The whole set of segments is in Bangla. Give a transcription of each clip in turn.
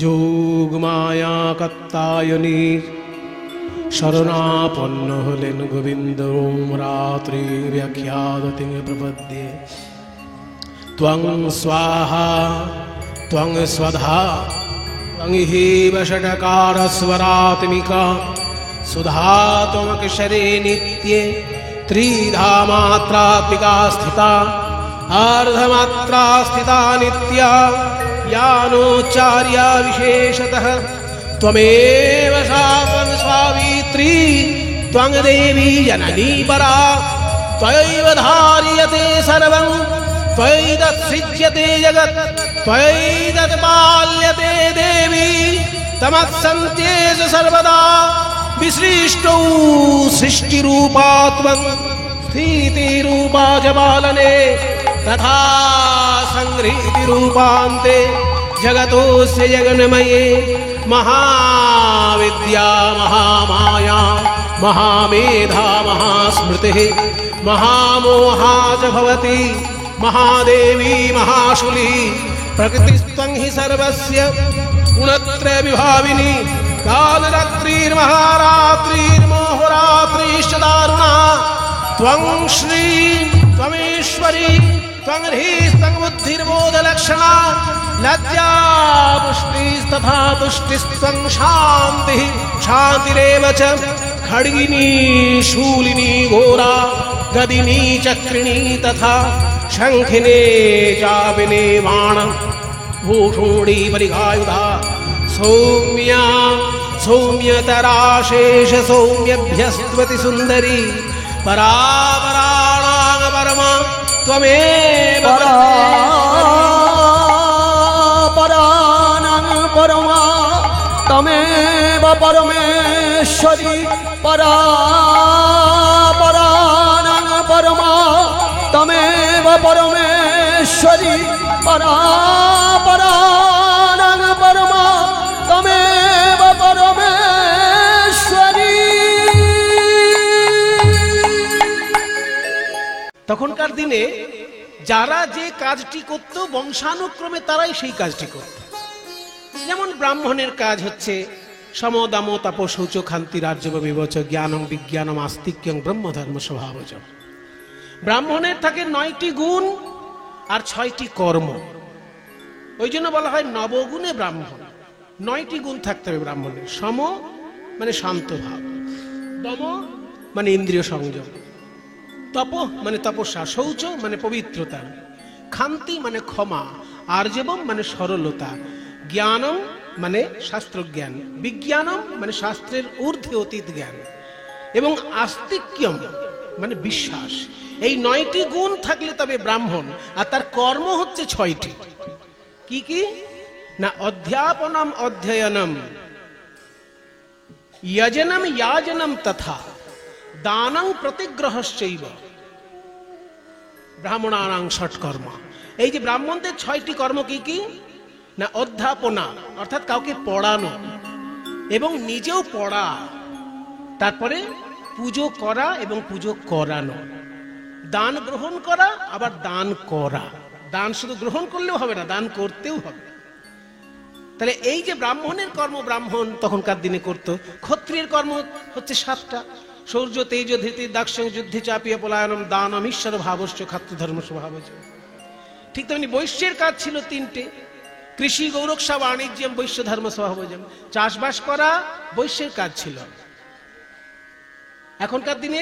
যোগ মায়া কাত্তায়নীর শরণাপন্ন হলেন গোবিন্দ। রাত্রি ব্যাখ্যাদতে প্রপদ্যে ত্বং স্বাহা ত্বং স্বধা ত্বং হেব ষটকার স্বরাত্মিকা সুধা ত্বমক্ষরে নিত্যে ত্রিধা মাত্রাত্মিকা স্থিতা अर्धमात्रा स्थिता नित्या यानोच्चार्या विशेषतः त्वमेव शापन स्वावित्री त्वं देवी जननी परा त्वयैव धार्यते सर्वं त्वयैतत्सृज्यते जगत् त्वयैतत्पाल्यते देवी तमत्सन्त्येषु सर्वदा विसृष्टौ सृष्टिरूपा त्वं स्थितिरूपा च पालने तथा संगृहीति रूपान्ते जगतोस्य जगन्मये महाविद्या महामाया महामेधा महास्मृतिः महामोहा च भवति महादेवी महाशूली प्रकृतिस्त्वं हि सर्वस्य गुणत्रय विभाविनी कालरात्रिर्महारात्रिर्मोहरात्रिश्च दारुणा त्वं श्री त्वमेश्वरी त्वं ह्रीस्त्वं बुद्धिर्बोधलक्षणा लज्जा पुष्टिस्तथा तुष्टिस्त्वं शान्तिः शान्तिरेव च खड्गिनी शूलिनी घोरा गदिनी चक्रिणी तथा शङ्खिने चापिने बाण भूषूणी परिघायुधा सौम्या सौम्यतराशेष सौम्यभ्यस्त्वति सुन्दरी परापराणां परमा त्वमेव परानां परमा तमेव परमेश्वरी परापरानां परमा तमेव परमेश्वरी परापरानां परमा तमेव परमेश्वरी। তখনকার দিনে যারা যে কাজটি করত বংশানুক্রমে তারাই সেই কাজটি করত। যেমন ব্রাহ্মণের কাজ হচ্ছে সমদাম তপ শৌচ ক্ষান্তি রাজ্যব বিবচ জ্ঞানং বিজ্ঞানম আস্তিক্যং ব্রহ্মধর্ম স্বভাবজ। ব্রাহ্মণের থাকে 9টি গুণ আর 6টি কর্ম। ওই জন্য বলা হয় নবগুণে ব্রাহ্মণ। 9টি গুণ থাকতে হবে ব্রাহ্মণের। সম মানে শান্ত ভাব, দম মানে ইন্দ্রিয় সংযম, তপ মানে তপস্যা, শৌচ মানে পবিত্রতা, ক্ষান্তি মানে ক্ষমা, আর্জবম মানে সরলতা, জ্ঞানম মানে শাস্ত্রজ্ঞান, বিজ্ঞানম মানে শাস্ত্রের ঊর্ধ্বে অতীত জ্ঞান, এবং আস্তিক্যম মানে বিশ্বাস। এই 9টি গুণ থাকলে তবে ব্রাহ্মণ। আর তার কর্ম হচ্ছে 6টি। কি কি না? অধ্যাপনম অধ্যয়নম, যজনম ইয়াজনম তথা দানং প্রতিগ্রহশ্চৈব ব্রাহ্মণানাং ষটকর্ম। এই যে ব্রাহ্মণদের 6টি কর্ম কি কি না? অধ্যাপনা অর্থাৎ কাউকে পড়ানো এবং নিজেও পড়া, তারপরে পুজো করা এবং পুজো করানো, দান গ্রহণ করা আবার দান করা। দান শুধু গ্রহণ করলেও হবে না, দান করতেও হবে। তাহলে এই যে ব্রাহ্মণের কর্ম ব্রাহ্মণ তখনকার দিনে করত। ক্ষত্রিয়ের কর্ম হচ্ছে 7টা: শৌর্য তেজ ধৃতি দাক্ষিণ যুদ্ধে চাপিয়ে পলায়নম দানম ঈশ্বর ভাবশ্চ খাদ্যধর্ম স্বভাবজ। ঠিক তেমনি বৈশ্যের কাজ ছিল 3টে: কৃষি গৌরক্ষা বাণিজ্যম বৈশ্য ধর্ম স্বভাবজম। চাষবাস করা বৈশ্যের কাজ ছিল। এখনকার দিনে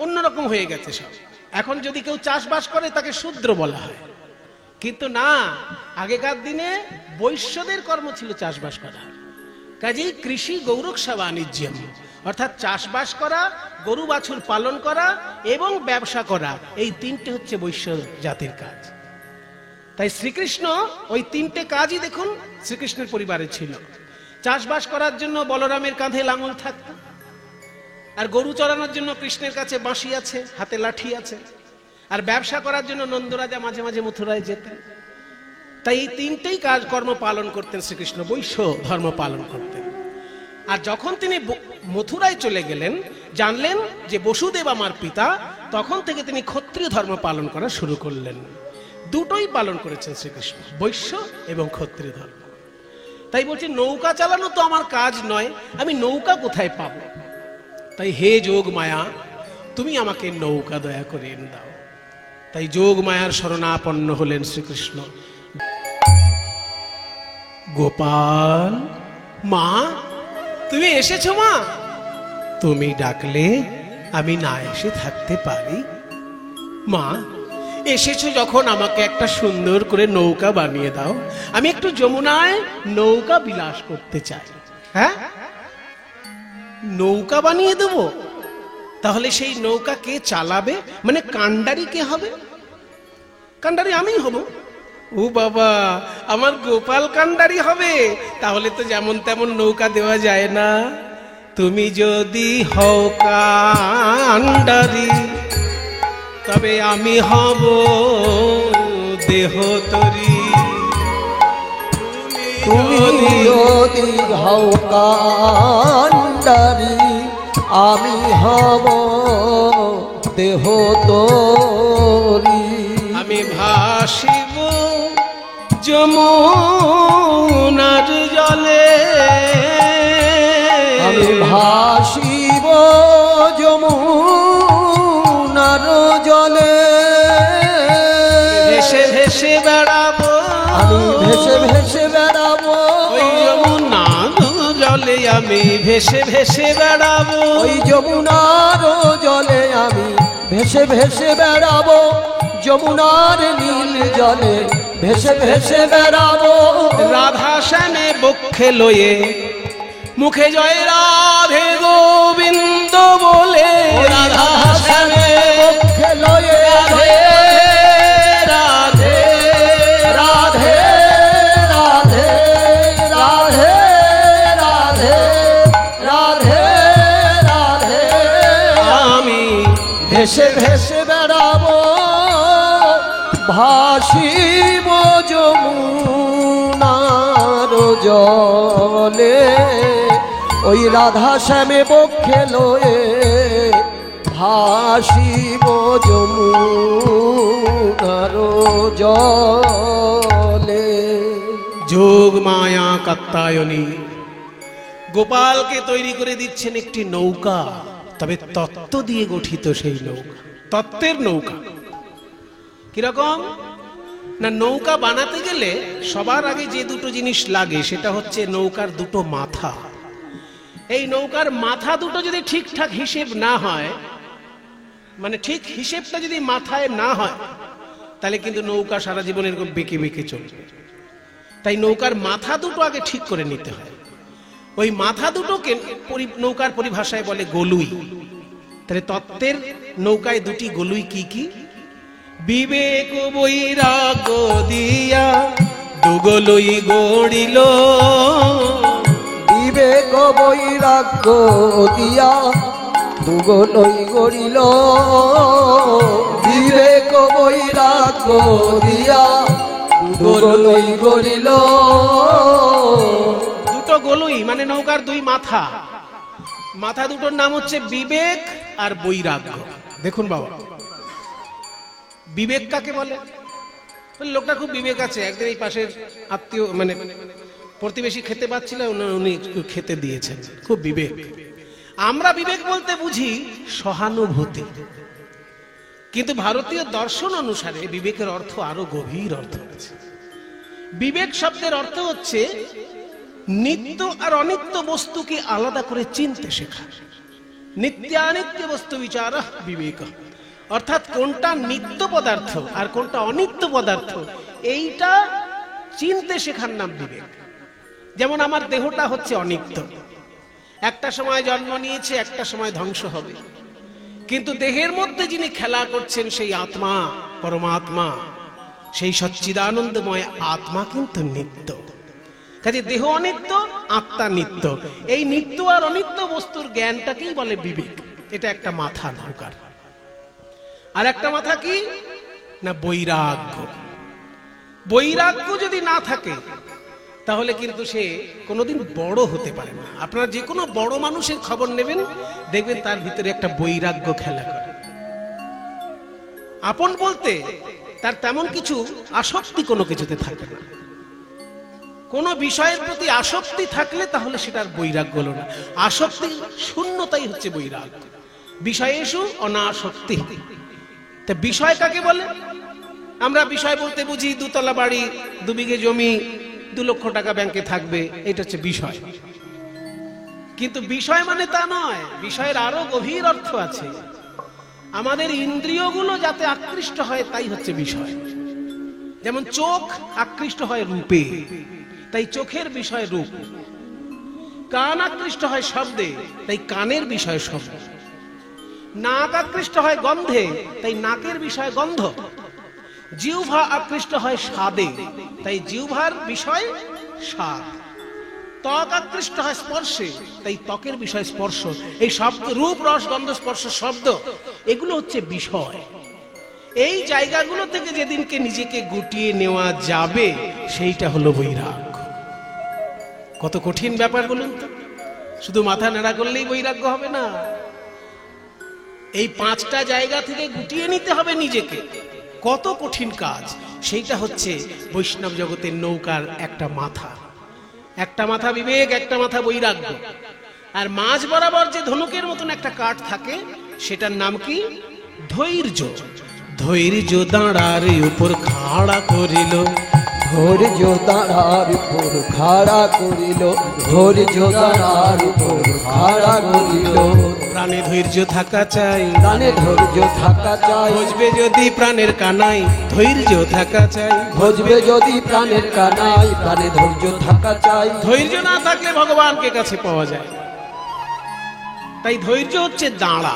অন্যরকম হয়ে গেছে সব। এখন যদি কেউ চাষবাস করে তাকে শূদ্র বলা হয়, কিন্তু না, আগেকার দিনে বৈশ্যদের কর্ম ছিল চাষবাস করা। কাজেই কৃষি গৌরক্ষা বাণিজ্যম অর্থাৎ চাষবাস করা, গরু বাছুর পালন করা এবং ব্যবসা করা, এই 3টে হচ্ছে বৈশ্য জাতির কাজ। তাই শ্রীকৃষ্ণ ওই 3টে কাজই দেখুন শ্রীকৃষ্ণের পরিবারে ছিল। চাষবাস করার জন্য বলরামের কাঁধে লাঙল থাকত, আর গরু চড়ানোর জন্য কৃষ্ণের কাছে বাঁশি আছে, হাতে লাঠি আছে, আর ব্যবসা করার জন্য নন্দরাজা মাঝে মাঝে মথুরায় যেতেন। তাই এই 3টেই কাজ কর্ম পালন করতেন শ্রীকৃষ্ণ, বৈশ্য ধর্ম পালন করতেন। আর যখন তিনি মথুরায় চলে গেলেন, জানলেন যে বসুদেব আমার পিতা, তখন থেকে তিনি ক্ষত্রিয় ধর্ম পালন করা শুরু করলেন। দুটোই পালন করেছেন শ্রীকৃষ্ণ, বৈশ্য এবং ক্ষত্রিয় ধর্ম। তাই বলছে নৌকা চালানো তো আমার কাজ নয়, আমি নৌকা কোথায় পাবো? তাই হে যোগ মায়া, তুমি আমাকে নৌকা দয়া করে এনে দাও। তাই যোগ মায়ার শরণাপন্ন হলেন শ্রীকৃষ্ণ। গোপাল, মা তুমি এসেছো? মা তুমি ডাকলে আমি না এসে থাকতে পারি? মা এসেছো যখন আমাকে একটা সুন্দর করে নৌকা বানিয়ে দাও, আমি একটু যমুনায় নৌকা বিলাস করতে চাই। হ্যাঁ, নৌকা বানিয়ে দেব? তাহলে সেই নৌকা কে চালাবে? মানে কান্ডারি কে হবে? কান্ডারি আমি হব? ও বাবা, আমার গোপাল কান্ডারি হবে? তাহলে তো যেমন তেমন নৌকা দেওয়া যায় না। তুমি যদি হও কান্ডারি, তবে আমি হব দেহতরি। তুমি যদি হও কান্ডারি, আমি হব দেহ তোরি। আমি ভাসিব যমুনার জলে, আমি ভাসিব যমুনার জলে। ভেসে ভেসে বেড়াবো, আমি ভেসে ভেসে বেড়াবো, ওই যমুনার জলে আমি ভেসে ভেসে বেড়াবো। ওই যমুনার জলে আমি ভেসে ভেসে বেড়াবো, যমুনার নীল জলে ভেসে ভেসে বেড়াবো। রাধা শ্যামে বক্ষে লয়ে মুখে জয় রাধে গোবিন্দ বলে, রাধা শ্যামে বক্ষে লয়ে রাধে রাধে রাধে রাধে রাধে রাধে রাধে রাধে আমি ভেসে ভেসে বেড়াবো, ভাসিব যমুনার জলে। ওই রাধা শ্যামে বক্ষে লয়ে ভাসিব যমুনার জলে। যোগ মায়া কাত্তায়নী গোপালকে তৈরি করে দিচ্ছেন একটি নৌকা, তবে তত্ত্ব দিয়ে গঠিত সেই নৌকা, তত্ত্বের নৌকা। কিরকম না, নৌকা বানাতে গেলে সবার আগে যে দুটো জিনিস লাগে সেটা হচ্ছে নৌকার দুটো মাথা। এই নৌকার মাথা দুটো যদি ঠিকঠাক হিসেব না হয়, মানে ঠিক হিসেবটা যদি মাথায় না হয়, তাহলে কিন্তু নৌকা সারা জীবন এরকম বেঁকে বেঁকে চলবে। তাই নৌকার মাথা দুটো আগে ঠিক করে নিতে হয়। ওই মাথা দুটোকে নৌকার পরিভাষায় বলে গলুই। তাহলে তত্ত্বের নৌকায় দুটি গলুই কি কি? বিবেক বৈরাগ্য দিয়া দুগলুই গড়িল, বিবেক বৈরাগ্য দিয়া দুগলই গড়িল, বিবেক বৈরাগ্য দিয়া দুগলই গড়িল। দুটো গলুই মানে নৌকার দুই মাথা, মাথা দুটোর নাম হচ্ছে বিবেক আর বৈরাগ্য। দেখুন বাবা, বিবেক কাকে বলে? লোকটা খুব বিবেক আছে, একদিন এই পাশের আত্মীয় মানে প্রতিবেশী খেতে পাচ্ছিল, উনি একটু খেতে দিয়েছেন, খুব বিবেক। আমরা বিবেক বলতে বুঝি সহানুভূতি, কিন্তু ভারতীয় দর্শন অনুসারে বিবেকের অর্থ আরো গভীর অর্থ আছে। বিবেক শব্দের অর্থ হচ্ছে নিত্য আর অনিত্য বস্তুকে আলাদা করে চিনতে শেখা। নিত্যানিত্য বস্তু বিচার বিবেক, অর্থাৎ কোনটা নিত্য পদার্থ আর কোনটা অনিত্য পদার্থ এইটা চিনতে শেখার নাম বিবেক। যেমন আমার দেহটা হচ্ছে অনিত্য, একটা সময় জন্ম নিয়েছে, একটা সময় ধ্বংস হবে, কিন্তু দেহের মধ্যে যিনি খেলা করছেন সেই আত্মা, পরমাত্মা, সেই সচ্চিদানন্দময় আত্মা কিন্তু নিত্য। কাজে দেহ অনিত্য, আত্মা নিত্য। এই নিত্য আর অনিত্য বস্তুর জ্ঞানটাকেই বলে বিবেক। এটা একটা মাথা নৌকার। আর একটা মাথা কি না, বৈরাগ্য। বৈরাগ্য যদি না থাকে তাহলে কিন্তু সে কোনোদিন বড় হতে পারে না। আপনারা যে কোনো বড় মানুষের খবর নেবেন, দেখবেন তার ভিতরে একটা বৈরাগ্য খেলা করে। আপন বলতে তার তেমন কিছু আসক্তি কোনো কিছুতে থাকে না। কোনো বিষয়ের প্রতি আসক্তি থাকলে তাহলে সেটার বৈরাগ্য হলো না। আসক্তি শূন্যতাই হচ্ছে বৈরাগ্য। বিষয়েষু অনাসক্তি। তা বিষয় কাকে বলে? আমরা বিষয় বলতে বুঝি 2 তলা বাড়ি, 2 বিঘে জমি, 2 লক্ষ টাকা ব্যাংকে থাকবে, এটা হচ্ছে বিষয়। কিন্তু বিষয় মানে তা নয়, বিষয়ের আরো গভীর অর্থ আছে। আমাদের ইন্দ্রিয়গুলো যাতে আকৃষ্ট হয় তাই হচ্ছে বিষয়। যেমন চোখ আকৃষ্ট হয় রূপে, তাই চোখের বিষয় রূপ। কান আকৃষ্ট হয় শব্দে, তাই কানের বিষয় শব্দ। নাক আকৃষ্ট হয় গন্ধে, তাই নাকের বিষয় গন্ধ। জিহ্বা আকৃষ্ট হয় স্বাদে, তাই জিহ্বার বিষয় স্বাদ। ত্বক আকৃষ্ট হয় স্পর্শে, তাই ত্বকের বিষয় স্পর্শ। এই শব্দ, রূপ, রস, গন্ধ, স্পর্শ, শব্দ, এগুলো হচ্ছে বিষয়। এই জায়গাগুলো থেকে যেদিনকে নিজেকে গুটিয়ে নেওয়া যাবে সেইটা হলো বৈরাগ্য। কত কঠিন ব্যাপার বলুন তো। শুধু মাথা নাড়া করলেই বৈরাগ্য হবে না, এই 5টা জায়গা থেকে গুটিয়ে নিতে হবে নিজেকে। কত কঠিন কাজ। সেইটা হচ্ছে বৈষ্ণব জগতের নৌকার একটা মাথা। একটা মাথা বিবেক, একটা মাথা বৈরাগ্য। আর মাঝ বরাবর যে ধনুকের মতন একটা কাঠ থাকে, সেটার নাম কি? ধৈর্য। ধৈর্য দাঁড়ার উপর খাড়া করিল, ধৈর্য দাঁড়ার উপর খাড়া করিল, ধৈর্য দাঁড়ার উপর খাড়া করিল। প্রাণে ধৈর্য থাকা চাই, প্রাণে ধৈর্য থাকা চাই, ভজবে যদি প্রাণের কানাই, ধৈর্য থাকা চাই। ভজবে যদি প্রাণের কানাই, প্রাণে ধৈর্য থাকা চাই। ধৈর্য না থাকলে ভগবানকে কাছে পাওয়া যায়। তাই ধৈর্য হচ্ছে দাঁড়া।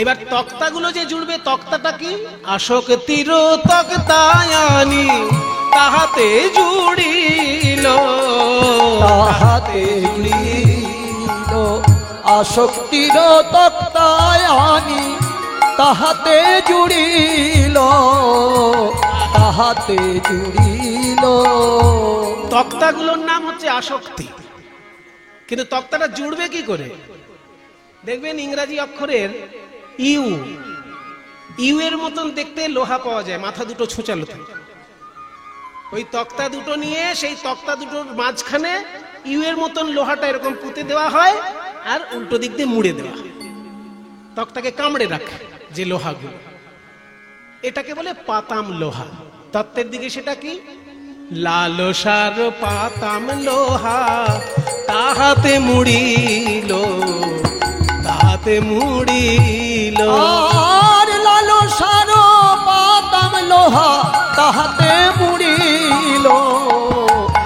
এবার তক্তাগুলো যে জুড়বে, তক্তাটা কি? আসক্তির তক্তায়ানি তাহাতে জুড়িল, তাহাতে জুড়িল। আসক্তির তক্তায়ানি তাহাতে জুড়িল, তাহাতে জুড়িল। তক্তাগুলোর নাম হচ্ছে আসক্তি। কিন্তু তক্তাটা জুড়বে কি করে? দেখবেন ইংরাজি অক্ষরের ইউ, ইউ এর মতন দেখতে লোহা পাওয়া যায়, মাথা দুটো ছোচালো থাকে। ওই তক্তা দুটো নিয়ে সেই তক্তা দুটোর মাঝখানে ইউ এর মতন লোহাটা এরকম পুঁতে দেওয়া হয়, আর উল্টো দিক দিয়ে মুড়ে দেওয়া হয়। তক্তাকে কামড়ে রাখে যে লোহাগুলো, এটাকে বলে পাতাম লোহা। তত্ত্বের দিকে সেটা কি? লালসার পাতাম লোহা তাহাতে মুড়িল, তাহাতে মুড়িল। আর লালসার পাতাম লোহা তাহাতে মুড়িল,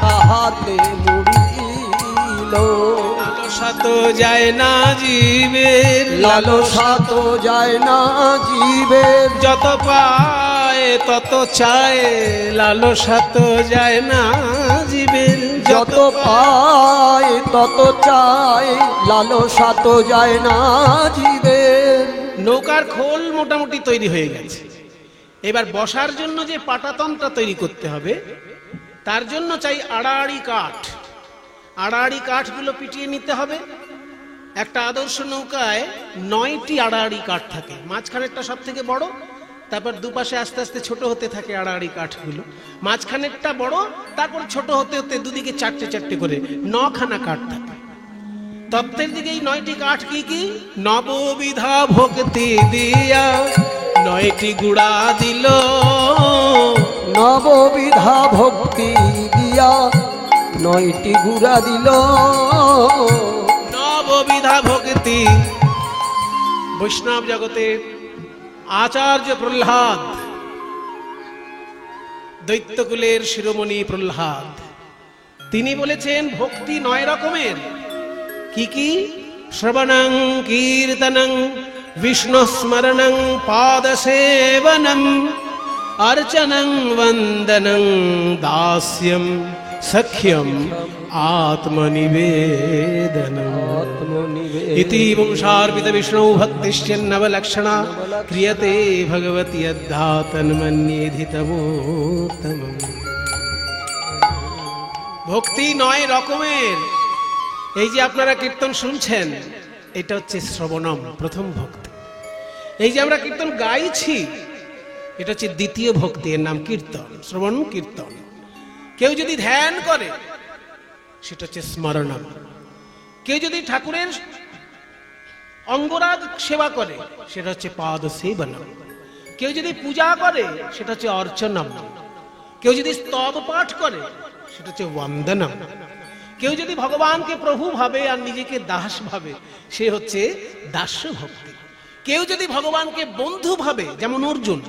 তাহাতে মুড়িল। লালসা তো যায় না জীবের, লালসা তো যায় না জীবের, যত পায় তত চায়। লালসা তো যায় না জীবের, যত পায় তত চায়। লালসা তো যায় না জীবের। নৌকার খোল মোটামুটি তৈরি হয়ে গেছে। এবার বসার জন্য যে পাটাতনটা তৈরি করতে হবে, তার জন্য চাই আড়াআড়ি কাঠ। আড়াআড়ি কাঠগুলো পিটিয়ে নিতে হবে। একটা আদর্শ নৌকায় 9টি আড়াআড়ি কাঠ থাকে। মাঝখানেরটা সব থেকে বড়, তারপর দুপাশে আস্তে আস্তে ছোট হতে থাকে আড়াআড়ি কাঠগুলো। মাঝখানেরটা বড়, তারপর ছোট হতে হতে দুদিকে 4টে 4টে করে 9খানা কাঠ থাকে। তত্ত্বের দিকে এই 9টি কাঠ কি কি? নববিধা ভক্তি দিয়া 9টি গুড়া দিল, নববিধা ভক্তি দিয়া 9টি গুড়া দিল। নববিধা ভক্তি। বৈষ্ণব জগতের আচার্য প্রহ্লাদ, দৈত্যকুলের শিরোমণি প্রহ্লাদ, তিনি বলেছেন ভক্তি 9 রকমের। কি কি? শ্রবণং কীর্তনং বিষ্ণু স্মরণং পাদসেবনম अर्चनं वंदनं दास्यं सख्यं आत्मनिवेदनम् इति वंशार्पित विष्णु भक्तिश्चन्नवलक्षणा क्रियते भगवती यद्धा तन्मन्येधि तमोत्तमम्। ভক্তি 9 রকমের। এই যে আপনারা কীর্তন শুনছেন, এটা হচ্ছে শ্রবণম, প্রথম ভক্তি। এই যে আমরা কীর্তন গাইছি, এটা হচ্ছে দ্বিতীয় ভক্তি, এর নাম কীর্তন, শ্রবণ কীর্তন। কেউ যদি ধ্যান করে সেটা হচ্ছে স্মরণম। কেউ যদি ঠাকুরের অঙ্গরাগ সেবা করে সেটা হচ্ছে পাদ সেবনম। কেউ যদি পূজা করে সেটা হচ্ছে অর্চনম। কেউ যদি স্তব পাঠ করে সেটা হচ্ছে বন্দনম। কেউ যদি ভগবানকে প্রভু ভাবে আর নিজেকে দাস ভাবে সে হচ্ছে দাস্য ভক্তি। কেউ যদি ভগবানকে বন্ধু ভাবে, যেমন অর্জুন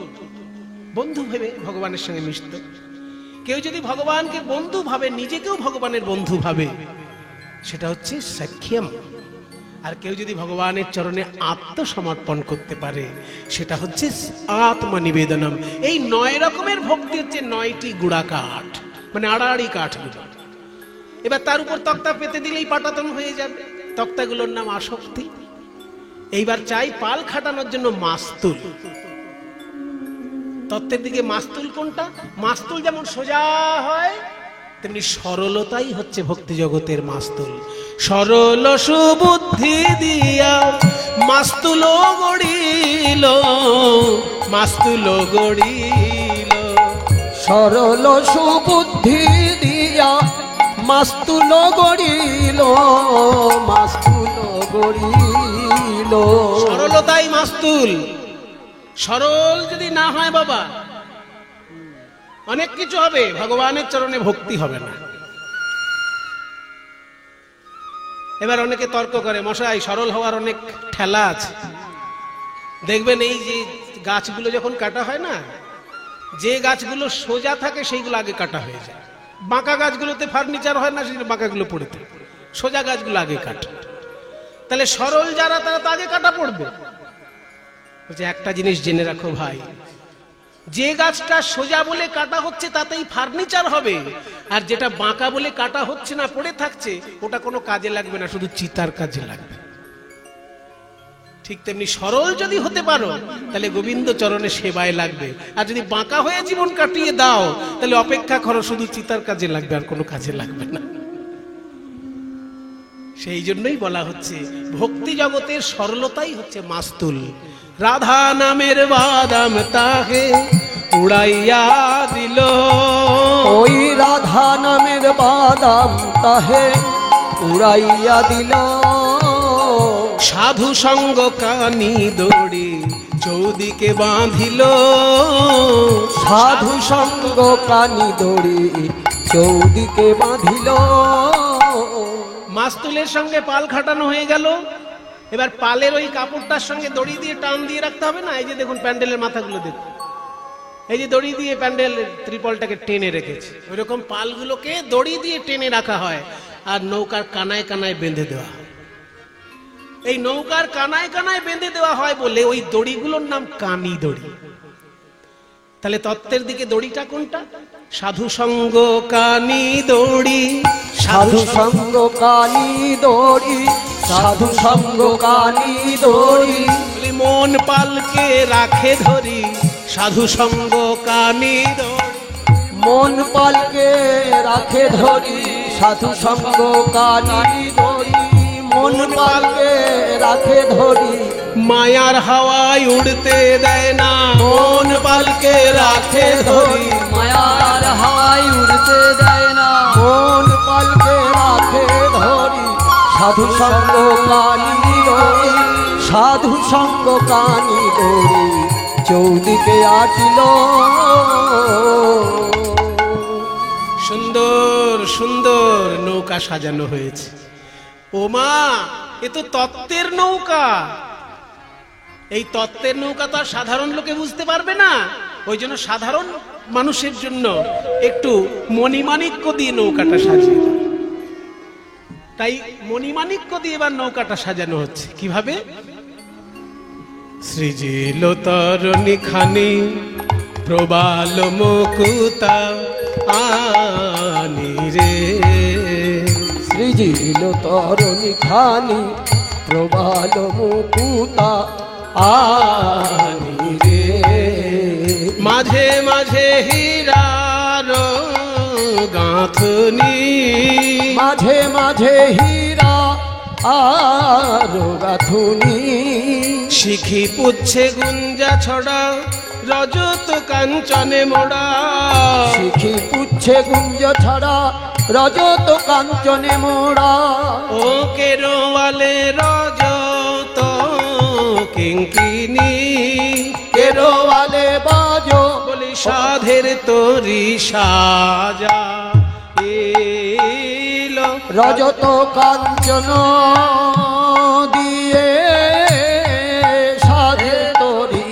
বন্ধু ভেবে ভগবানের সঙ্গে মিশত, কেউ যদি ভগবানকে বন্ধু ভাবে নিজেকেও ভগবানের বন্ধু ভাবে সেটা হচ্ছে সখ্যম। আর কেউ যদি ভগবানের চরণে আত্মসমর্পণ করতে পারে সেটা হচ্ছে আত্মনিবেদনম। এই 9 রকমের ভক্তি হচ্ছে 9টি গুড়া কাঠ, মানে আড়াআড়ি কাঠগুলো। এবার তার উপর তক্তা পেতে দিলেই পাটাতন হয়ে যাবে। তক্তাগুলোর নাম আসক্তি। এইবার চাই পাল খাটানোর জন্য মাস্তুল। তত্ত্বের দিকে মাস্তুল কোনটা? মাস্তুল যেমন সোজা হয় তেমনি সরলতাই হচ্ছে ভক্তি জগতের মাস্তুল। সরল সুবুদ্ধি দিয়া মাস্তুল গড়িল, মাস্তুল গড়িল। সরল সুবুদ্ধি দিয়া মাস্তুল গড়িল, মাস্তুল গড়িল। সরলতাই মাস্তুল। সরল যদি না হয় বাবা অনেক কিছু হবে, ভগবানের চরণে ভক্তি হবে না। এবার অনেকে তর্ক করে, মশাই সরল হওয়ার অনেক ঠেলা আছে। দেখবেন এই যে গাছগুলো যখন কাটা হয় না, যে গাছগুলো সোজা থাকে সেইগুলো আগে কাটা হয়ে যায়। বাঁকা গাছগুলোতে ফার্নিচার হয় না, সেগুলো বাঁকাগুলো পড়ে থাকে। সোজা গাছগুলো আগে কাটা। তাহলে সরল যারা তারা তো আগে কাটা পড়বে। বলছে একটা জিনিস জেনে রাখো ভাই, যে গাছটা সোজা বলে কাটা হচ্ছে তাতেই ফার্নিচার হবে, আর যেটা বাঁকা বলে কাটা হচ্ছে না পড়ে থাকছে ওটা কোনো কাজে লাগবে না, শুধু চিতার কাজে লাগবে। ঠিক তেমনি সরল যদি হতে পারো তাহলে গোবিন্দ চরণে সেবায় লাগবে, আর যদি বাঁকা হয়ে জীবন কাটিয়ে দাও তাহলে অপেক্ষা করো, শুধু চিতার কাজে লাগবে আর কোনো কাজে লাগবে না। সেই জন্যই বলা হচ্ছে ভক্তি জগতের সরলতাই হচ্ছে মাস্তুল। রাধা নামের বাদাম তাহে উড়াইয়া দিল, ওই রাধা নামের বাদাম তাহে উড়াইয়া দিল। সাধু সঙ্গ কানি দড়ি চৌদিকে বাঁধিল, সাধু সঙ্গ কানি দড়ি চৌদিকে বাঁধিল। মাস্তুলের সঙ্গে পাল খাটানো হয়ে গেল। এবার পালের ওই কাপড়টার সঙ্গে দড়ি দিয়ে টান দিয়ে রাখতে হবে না। এই যে দেখুন প্যান্ডেলের মাথাগুলো দেখুন, এই যে দড়ি দিয়ে প্যান্ডেল ত্রিপলটাকে টেনে রেখেছে, ওইরকম পালগুলোকে দড়ি দিয়ে টেনে রাখা হয় আর নৌকার কানায় কানায় বেঁধে দেওয়া হয়। এই নৌকার কানায় কানায় বেঁধে দেওয়া হয় বলে ওই দড়িগুলোর নাম কানি দড়ি। তাহলে তত্ত্বের দিকে দড়িটা কোনটা? সাধু সঙ্গ কানি দড়ি, সাধু সঙ্গ কানি দড়ি, সাধু সঙ্গ কানি দড়ি। মন পালকে রাখে ধরি, সাধু সঙ্গ কানি দড়ি। মন পালকে রাখে ধরি, সাধু সঙ্গ কানি দড়ি। মন পালকে রাখে ধরি, মায়ার হাওয়ায় উড়তে দেয় না। মন পালকে রাখে ধরি, মায়ার হাওয়ায় উড়তে দেয় না। মন পালকে রাখে ধরি, সাধু সঙ্গ কানি দড়ি, সাধু সঙ্গ কানি দড়ি চৌদিকে আটিল। সুন্দর সুন্দর নৌকা সাজানো হয়েছে। ও মা, এ তো তত্ত্বের নৌকা। এই তত্ত্বের নৌকা তো আর সাধারণ লোকে বুঝতে পারবে না, ওই জন্য সাধারণ মানুষের জন্য একটু মণিমাণিক্য দিয়ে নৌকাটা সাজিয়ে দাও। তাই মণিমাণিক্য দিয়ে এবার নৌকাটা সাজানো হচ্ছে। কিভাবে? সৃজিল তরণী খানি প্রবাল মুকুতা আনি রে, সৃজিল তরণী খানি প্রবাল মুকুতা আনি রে। মাঝে মাঝে হীরার গাঁথনি, মাঝে মাঝে হীরা আর গাঁথুনি। শিখি পুচ্ছে গুঞ্জা ছড়া রজত কাঞ্চনে মোড়া। শিখি পুচ্ছে গুঞ্জ ছাড়া রজত কাঞ্চনে মোড়া। ও কেরোয়ালে রজত কিঙ্কিনি, কেরোয়ালে বাজো বলি সাধের তরি সাজা এলো। রজত কাঞ্চন দিয়ে সাধে তরি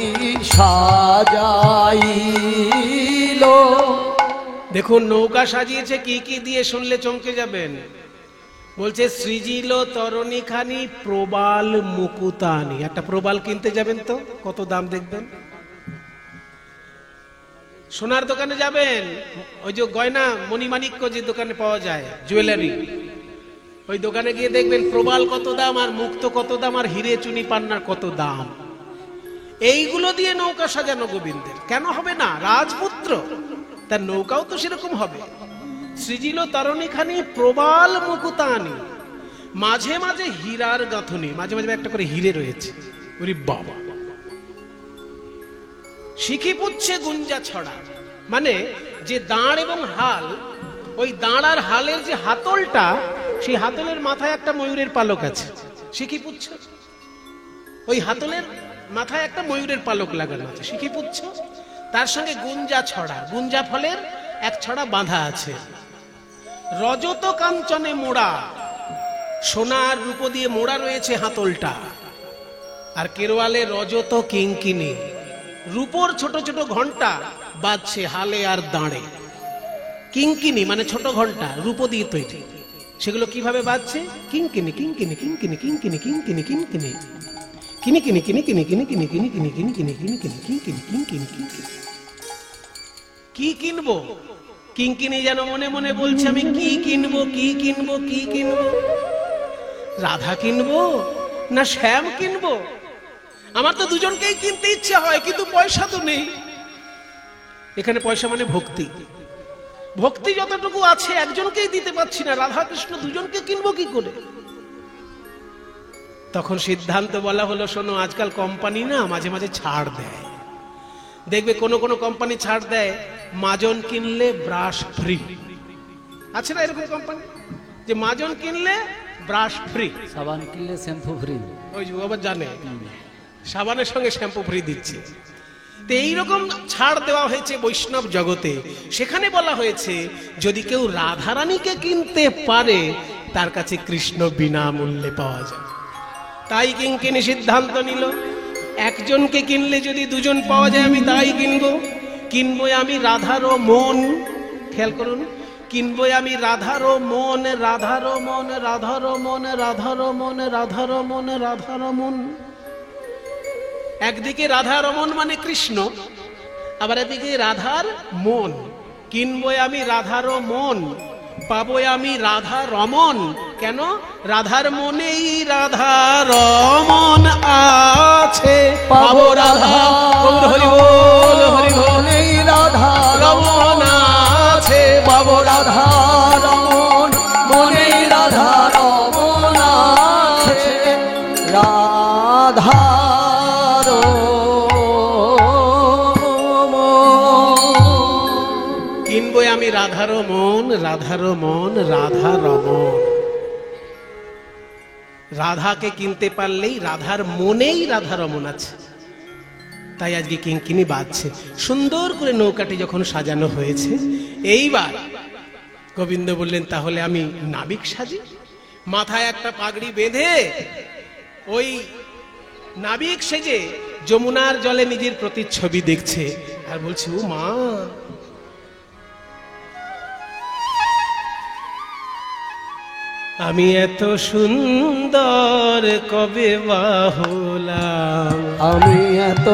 সাজাইলো। দেখুন নৌকা সাজিয়েছে কি কি দিয়ে, শুনলে চমকে যাবেন। বলছে সৃজিল তরণী খানি প্রবাল মুকুতানি। একটা প্রবাল কিনতে যাবেন তো কত দাম দেখবেন। সোনার দোকানে যাবেন, ওই যে গয়না মণিমাণিক্য যে দোকানে পাওয়া যায় জুয়েলারি, ওই দোকানে গিয়ে দেখবেন প্রবাল কত দাম আর মুক্ত কত দাম আর হিরে চুনি পান্নার কত দাম। এইগুলো দিয়ে নৌকা সাজানো গোবিন্দের, কেন হবে না? রাজপুত্র, তার নৌকাও তো সেরকম হবে। সৃজিল তরণী খানি প্রবাল মুকুতানি, মাঝে মাঝে হীরার গাঁথনি, মাঝে মাঝে একটা করে হিরে রয়েছে। ওরে বাবা। শিখি পুচ্ছে গুঞ্জা ছড়া, মানে যে দাঁড় এবং হাল, ওই দাঁড় আর হালের যে হাতলটা, সেই হাতলের মাথায় একটা ময়ূরের পালক আছে। শিখি পুচ্ছ, ওই হাতলের মাথায় একটা ময়ূরের পালক লাগানো আছে, শিখি পুচ্ছ। তার সঙ্গে গুঞ্জা ছড়া, গুঞ্জা ফলের এক ছড়া বাঁধা আছে। রজত কাঞ্চনে মোড়া, সোনার রূপো দিয়ে মোড়া রয়েছে হাতলটা। আর কেরোয়ালে রজত কিঙ্কিনি, রূপোর ছোট ছোট ঘন্টা বাজছে হালে আর দাঁড়ে। কিঙ্কিনি মানে ছোট ঘন্টা, রূপো দিয়ে তৈরি। সেগুলো কিভাবে বাজছে? কিঙ্কিনি কিঙ্কিনি কিঙ্কিনি কিঙ্কিনি কিঙ্কিনি কিঙ্কিনি কিনি কিনি কিনি কিনি কিনি কিনি কিনি কিনি কিনি কিনি কিনি কিনি কিঙ্কিনি কিঙ্কিনি কিঙ্কিনি। কি কিনবো? কিঙ্কিনি যেন মনে মনে বলছে আমি কি কিনবো, কি কিনবো, কি কিনবো। রাধা কিনবো না শ্যাম কিনবো? আমার তো দুজনকেই কিনতে ইচ্ছে হয়, কিন্তু পয়সা তো নেই। এখানে পয়সা মানে ভক্তি। ভক্তি যতটুকু আছে একজনকেই দিতে পারছি না, রাধা কৃষ্ণ দুজনকে কিনবো কি করে? তখন সিদ্ধান্ত বলা হলো, শোনো, আজকাল কোম্পানি না মাঝে মাঝে ছাড় দেয়। দেখবে কোন কোন কোম্পানি ছাড় দেয়, মাজন কিনলে ব্রাশ ফ্রি। আছে না এরকম কোম্পানি, যে মাজন কিনলে ব্রাশ ফ্রি, সাবান কিনলে শ্যাম্পু ফ্রি। ওই যে আবার জানে সাবানের সঙ্গে শ্যাম্পু ফ্রি দিচ্ছে। তো এইরকম ছাড় দেওয়া হয়েছে বৈষ্ণব জগতে। সেখানে বলা হয়েছে যদি কেউ রাধারানীকে কিনতে পারে তার কাছে কৃষ্ণ বিনামূল্যে পাওয়া যায়। তাই কিঙ্কিনি সিদ্ধান্ত নিল, একজনকে কিনলে যদি দুজন পাওয়া যায় আমি তাই কিনবো। কিনবো আমি রাধারও মন। খেয়াল করুন, কিনবো আমি রাধারও মন, রাধারও মন, রাধারও মন, রাধারও মন, রাধারও মন, রাধারও মন। একদিকে রাধা রমন মানে কৃষ্ণ, আবার এদিকে রাধার মন। কিনবো আমি রাধারও মন, পাবো আমি রাধা রমন। কেন? রাধার মনেই রাধা রমন আছে, পাবো রাধা। হরি বল, হরি বল। রাধা রমন আছে, পাবো রাধা রমন, মনে রাধা রমন আছে। রাধা কিনবো আমি রাধারও মন, রাধারও মন, রাধা রমন। রাধাকে কিনতে পারলেই রাধার মনেই রাধা রমন আছে। তাই আজকে কিঙ্কিনি বাজছে। সুন্দর করে নৌকাটি যখন সাজানো হয়েছে, এইবার গোবিন্দ বললেন তাহলে আমি নাবিক সাজি। মাথায় একটা পাগড়ি বেঁধে ওই নাবিক সেজে যমুনার জলে নিজের প্রতিচ্ছবি দেখছে আর বলছে, ও মা, আমি এত সুন্দর কবে বা হলাম, আমি এত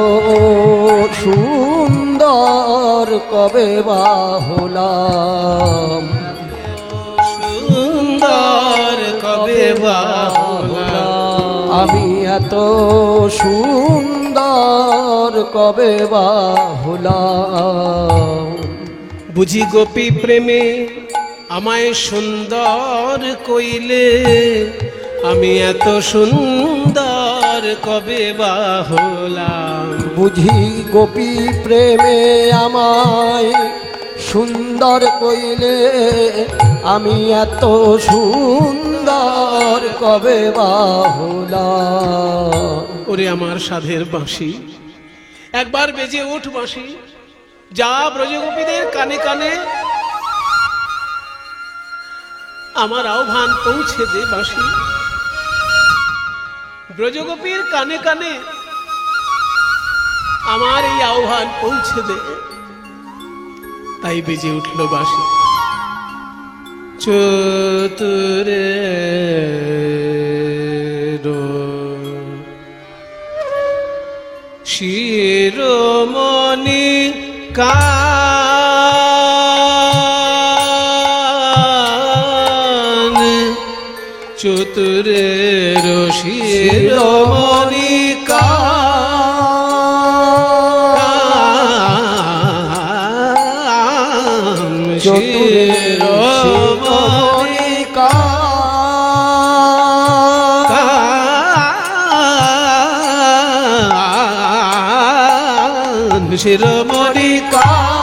সুন্দর কবে বা হলাম, সুন্দর কবে বা হলাম, আমি এত সুন্দর কবে বা হলাম। বুঝি গোপী প্রেমে আমায় সুন্দর কইলে, আমি এত সুন্দর কবে বা হলাম। বুঝি গোপী প্রেমে আমায় সুন্দর কইলে, আমি এত সুন্দর কবে বা হলাম। ওরে আমার সাধের বাঁশি, একবার বেজে ওঠ বাঁশি, যা ব্রজগোপীদের কানে কানে আমার আহ্বান পৌঁছে দে বাঁশি। ব্রজগোপীর কানে কানে আমার এই আহ্বান পৌঁছে দে। তাই বেজে উঠল বাঁশি। চতুরে শিরোমণি কান, চতুরের শিরোমণি কান, শিরোমণি কান, শিরোমণি কান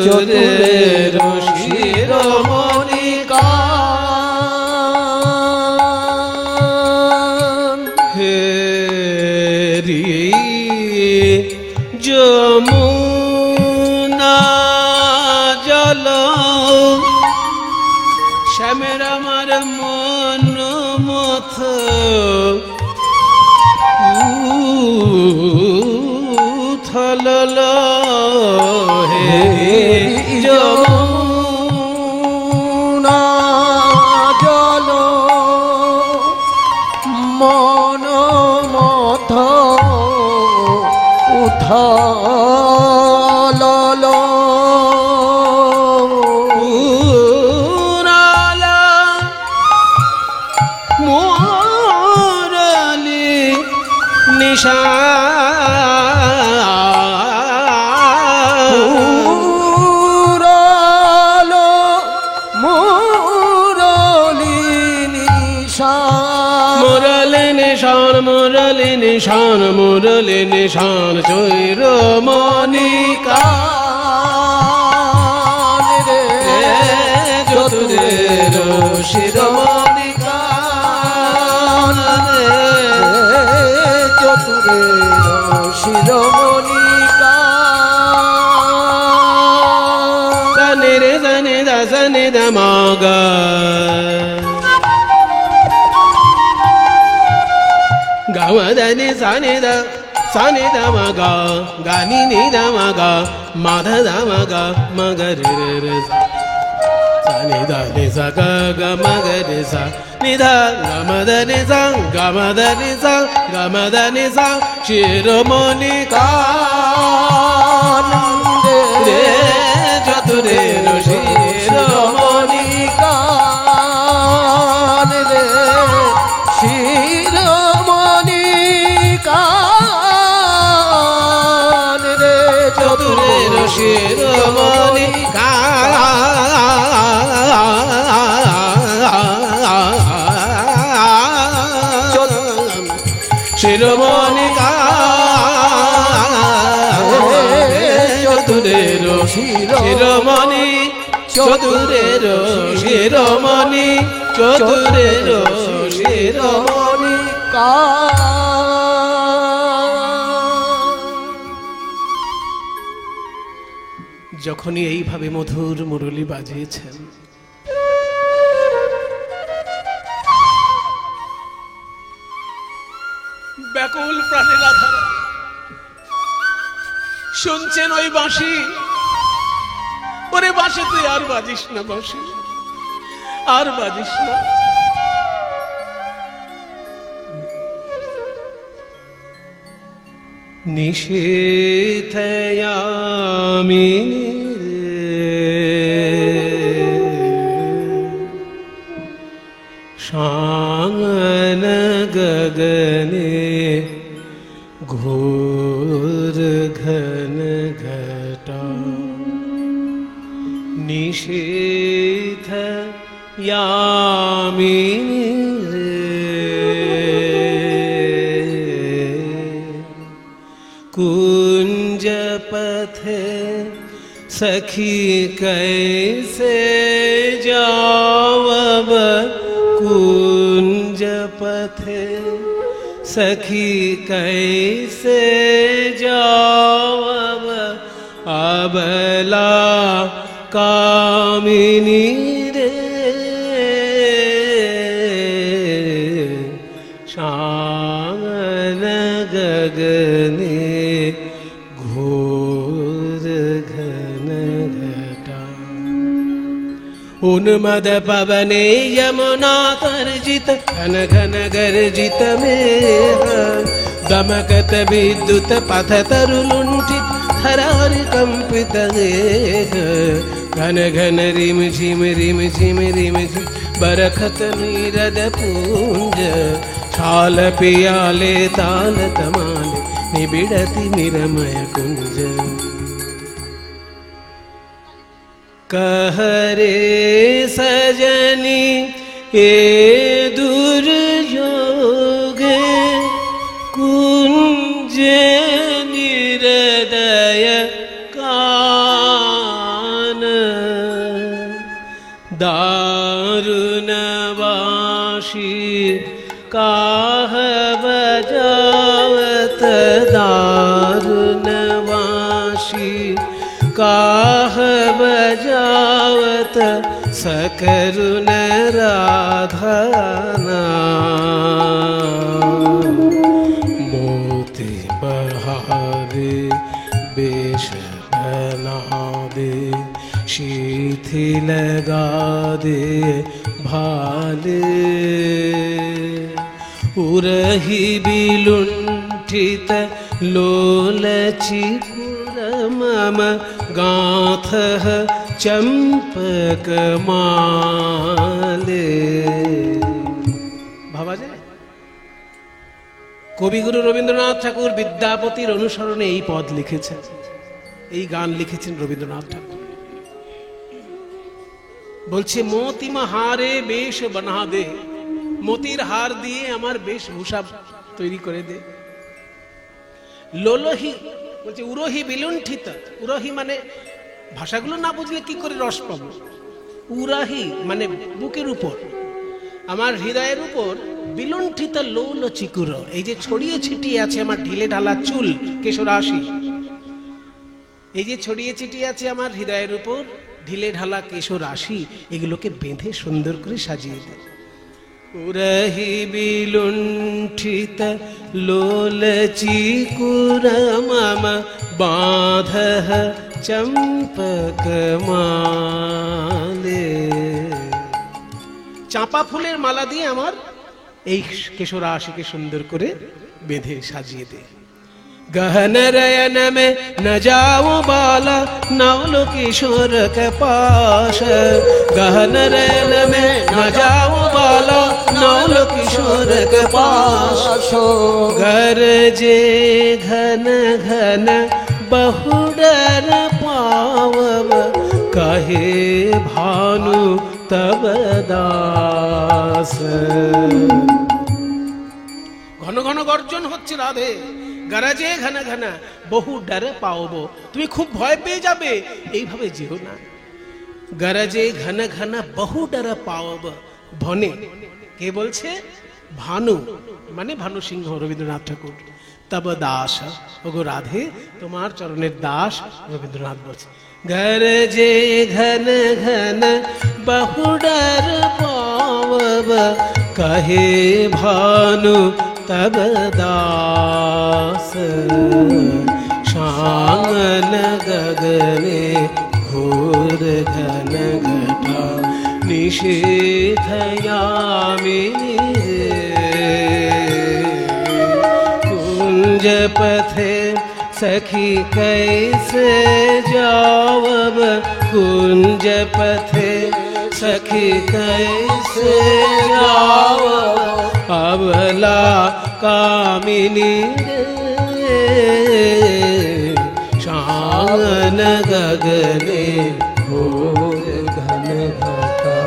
চতুরের শিরোমণি কান। হেরি যমুনা জল, শ্যামের আমার মন মথ উথলল। হেরি যমুনা জল মন মথ উথলল। পুরালা মুরলি নিশা, পুরালো মুরলি নিশান, মুরলি নিশান, মুরলি নিশান, মুরলি নিশান, চৈরমণি কান রে চতুরের শিরোমণি কান, চতুরের শিরোমণি কান। জানে রে জানে দা জানে দা মাগা, গামাদানি সানি দা সানি দা মাগা, গানি নি দা মাগা, মাধা দা মাগা, মগর রে রে সানি দা নি সা গা গা মগর সা নিধা গামাদানি সা গামাদানি সা গামাদানি সা, শিরোমণি কান রে চতুরের শিরোমণি কান রে শিরোমণি কান রে চতুরের শিরোমণি কান, শিরোমণি কান, চতুরের শিরোমণি, চতুরের শিরোমণি, চতুরের শিরোমণি কান। যখনই এইভাবে মধুর মুরলী বাজিয়েছেন, ব্যাকুল প্রাণে রাধারা শুনছেন ওই বাঁশি। ওরে বাঁশি তুই আর বাজিস না, বাঁশি আর বাজিস না। নিষেধয়ামিনী শান গগনে ঘোর ঘন ঘটা, নিষেধ यामिनी कुंज पथे सखी कैसे जावब कुंज पथे सखी कैसे जावब अबला कामिनी रे श्यामल गगने घोर घन घटा उन्मद पवने यमुना तर्जित घन घन गर्जित मेघ दमकत विद्युत पथ तरुलुंठित हरार कंपित गेह घन घन रिम झिम बरखत नीरद पूंज छाल पियाले ताल तमाले निबिड़ति निरमय कुंज कहरे सजनी ए दुर्योगे कुंज निरदय कान दारुणवाशी काह बजावत दारुणवाशी काह बजावत सकरुण राधना मोती बहादे बेश बना दे शीथी लगा दे भाले उरही बिलुंठित लोलची मम गाथ चंपक माले भावा যায় কবিগুরু রবীন্দ্রনাথ ঠাকুর বিদ্যাপতির অনুসরণে এই পদ লিখেছেন, এই গান লিখেছেন রবীন্দ্রনাথ ঠাকুর। বলছে মোতিমা হারে বেশ বানা দে, মোতির হার দিয়ে আমার বেশভূষা তৈরি করে দে। লোলহি বলছে উরহি বিলুণ্ঠিত, উরহি মানে ভাষাগুলো না বুঝলে কি করে রস পাবো। উরাহি মানে বুকের উপর, আমার হৃদয়ের উপর বিলুণ্ঠিত লৌল চিকুর, এই যে ছড়িয়ে ছিটিয়ে আছে আমার ঢিলে ঢালা চুল কেশরাশি, এই যে ছড়িয়ে ছিটিয়ে আছে আমার হৃদয়ের উপর ঢিলে ঢালা কেশরাশি, এগুলোকে বেঁধে সুন্দর করে সাজিয়ে দে। উরহি বিলুণ্ঠিত লোল চিকুর মম বাঁধ চম্পক মালে, চাঁপা ফুলের মালা দিয়ে আমার এই কেশরাশিকে সুন্দর করে বেঁধে সাজিয়ে দে। गहन रयन में न जाओ बाला नौलो किशोर के पास, गहन रयन में न जाओ बाला नौलो किशोर के पास। गरजे घन घन बहु डर पावब कहे भानु तब दास। ঘন ঘন গর্জন হচ্ছে রাধে, গরজে ঘন ঘন বহু ডর পাওবো, তুমি খুব ভয় পেয়ে যাবে, এইভাবে যেও না। গরজে ঘন ঘন বহু ডর পাওব, ভনে কে বলছে? ভানু মানে ভানু সিংহ রবীন্দ্রনাথ ঠাকুর। তব দাস, ওগো রাধে তোমার চরণের দাস রবীন্দ্রনাথ বলছে। গরজে ঘন ঘন বহু ডর পাওব कहे भानु तब दास। श्यामल गगने घोर घन घटा निषेध यामिनी कुंज पथे सखी कैसे जावब कुंज पथे सखी कैसे जाओ अबला कामिनी रे शान गगने घोर घन घटा।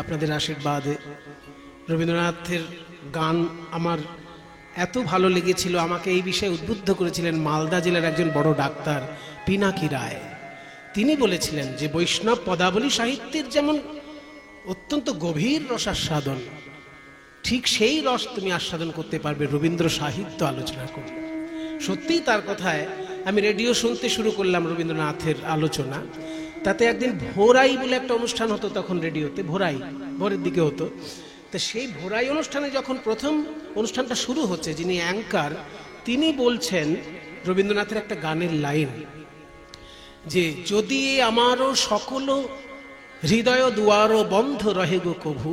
আপনাদের আশীর্বাদে রবীন্দ্রনাথের গান আমার এত ভালো লেগেছিল, আমাকে এই বিষয়ে উদ্বুদ্ধ করেছিলেন মালদা জেলার একজন বড় ডাক্তার পিনাকি রায়। তিনি বলেছিলেন যে বৈষ্ণব পদাবলী সাহিত্যের যেমন অত্যন্ত গভীর রসাস্বাদন, ঠিক সেই রস তুমি আস্বাদন করতে পারবে রবীন্দ্র সাহিত্য আলোচনা করলে। সত্যিই তার কথায় আমি রেডিও শুনতে শুরু করলাম রবীন্দ্রনাথের আলোচনা। তাতে একদিন ভোরাই বলে একটা অনুষ্ঠান হতো তখন রেডিওতে, ভোরাই ভোরের দিকে হতো। তো সেই ভোরাই অনুষ্ঠানে যখন প্রথম অনুষ্ঠানটা শুরু হচ্ছে, যিনি অ্যাঙ্কার তিনি বলছেন রবীন্দ্রনাথের একটা গানের লাইন, যে যদি আমারও সকল হৃদয় দুয়ারও বন্ধ রহে গো কভু,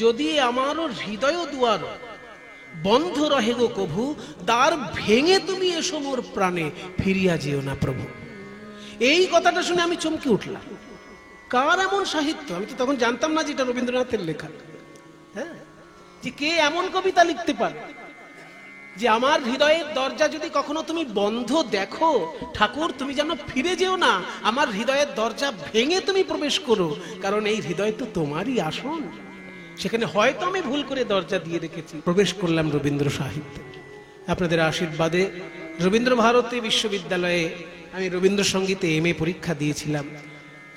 যদি আমারও হৃদয় দুয়ার বন্ধ রহে গো কভু, দ্বার ভেঙে তুমি এসো মোর প্রাণে, ফিরিয়া যেও না প্রভু। এই কথাটা শুনে আমি চমকে উঠলাম। কার এমন সাহিত্য? আমি তো তখন জানতাম না যে এটা রবীন্দ্রনাথের লেখা। হ্যাঁ, যে কে এমন কবিতা লিখতে পারে যে আমার হৃদয়ের দরজা যদি কখনো তুমি বন্ধ দেখো ঠাকুর, তুমি যেন ফিরে যেও না, আমার হৃদয়ের দরজা ভেঙে তুমি প্রবেশ করো, কারণ এই হৃদয় তো তোমারই আসন, সেখানে হয়তো আমি ভুল করে দরজা দিয়ে রেখেছি। প্রবেশ করলাম রবীন্দ্র সাহিত্যে। আপনাদের আশীর্বাদে রবীন্দ্র ভারতী বিশ্ববিদ্যালয়ে আমি রবীন্দ্রসঙ্গীতে MA পরীক্ষা দিয়েছিলাম।